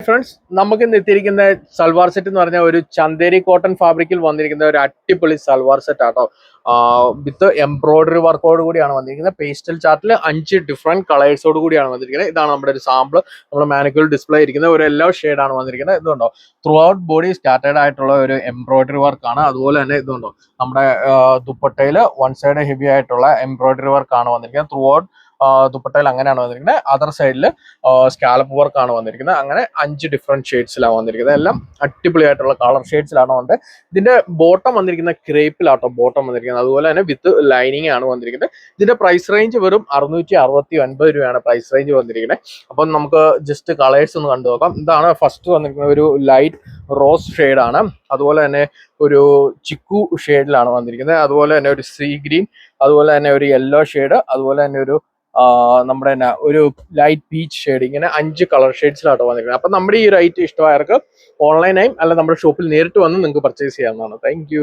Friends, നമുക്ക് ഇന്ന് എത്തിയിരിക്കുന്ന salwar set എന്ന് പറഞ്ഞാൽ ഒരു ചന്ദേരി കോട്ടൺ ഫാബ്രിക്കിൽ വന്നിരിക്കുന്ന ഒരു അടിപൊളി സൽവാർ സെറ്റ് ആട്ടോ. വിത്ത് എംബ്രോയിഡറി വർക്കോട് കൂടിയാണ് വന്നിരിക്കുന്നത്. പേസ്റ്റൽ ചാർട്ടിൽ 5 ഡിഫറെന്റ് കളേഴ്സോട് കൂടിയാണ് വന്നിരിക്കുന്നത്. ഇതാണ് നമ്മുടെ ഒരു സാമ്പിൾ. നമ്മുടെ മാനിക്കുലർ ഡിസ്പ്ലേ ഇരിക്കുന്ന ഒരു യെല്ലോ ഷെയ്ഡാണ് വന്നിരിക്കുന്നത്. ഇതുണ്ടോ, ത്രൂ ഔട്ട് ബോഡി സ്റ്റാർട്ടേഡ് ആയിട്ടുള്ള ഒരു എംബ്രോയിഡറി വർക്കാണ്. അതുപോലെ തന്നെ ഇതുണ്ടോ, നമ്മുടെ ദുപ്പട്ടയിൽ വൺ സൈഡ് ഹെവി ആയിട്ടുള്ള എംബ്രോയിഡറി വർക്കാണ് വന്നിരിക്കുന്നത്. ത്രൂ ഔട്ട് ദുപ്പട്ടയിൽ അങ്ങനെയാണ് വന്നിരിക്കുന്നത്. അതർ സൈഡിൽ സ്കാലപ്പ് വർക്കാണ് വന്നിരിക്കുന്നത്. അങ്ങനെ 5 ഡിഫറെന്റ് ഷെയ്ഡ്സിലാണ് വന്നിരിക്കുന്നത്. എല്ലാം അടിപൊളിയായിട്ടുള്ള കളർ ഷെയ്ഡ്സിലാണ് വന്നത്. ഇതിന്റെ ബോട്ടം വന്നിരിക്കുന്ന ക്രേപ്പിലാട്ടോ ബോട്ടം വന്നിരിക്കുന്നത്. അതുപോലെ തന്നെ വിത്ത് ലൈനിങ് ആണ് വന്നിരിക്കുന്നത്. ഇതിന്റെ പ്രൈസ് റേഞ്ച് വെറും 669 രൂപയാണ് പ്രൈസ് റേഞ്ച് വന്നിരിക്കുന്നത്. അപ്പം നമുക്ക് ജസ്റ്റ് കളേഴ്സ് ഒന്ന് കണ്ടു നോക്കാം. ഇതാണ് ഫസ്റ്റ് വന്നിരിക്കുന്നത്, ഒരു ലൈറ്റ് റോസ് ഷെയ്ഡാണ്. അതുപോലെ തന്നെ ഒരു ചിക്കു ഷെയ്ഡിലാണ് വന്നിരിക്കുന്നത്. അതുപോലെ തന്നെ ഒരു സീ ഗ്രീൻ, അതുപോലെ തന്നെ ഒരു യെല്ലോ ഷെയ്ഡ്, അതുപോലെ തന്നെ ഒരു നമ്മുടെ തന്നെ ഒരു ലൈറ്റ് പീച്ച് ഷെയ്ഡ്. ഇങ്ങനെ 5 കളർ ഷെയ്ഡ്സിലാട്ടോ വന്നിരിക്കുന്നത്. അപ്പൊ നമ്മുടെ ഈ ഒരു ഐറ്റം ഇഷ്ടമായവർക്ക് ഓൺലൈനായും അല്ല നമ്മുടെ ഷോപ്പിൽ നേരിട്ട് വന്ന് നിങ്ങൾക്ക് പർച്ചേസ് ചെയ്യാവുന്നതാണ്. താങ്ക്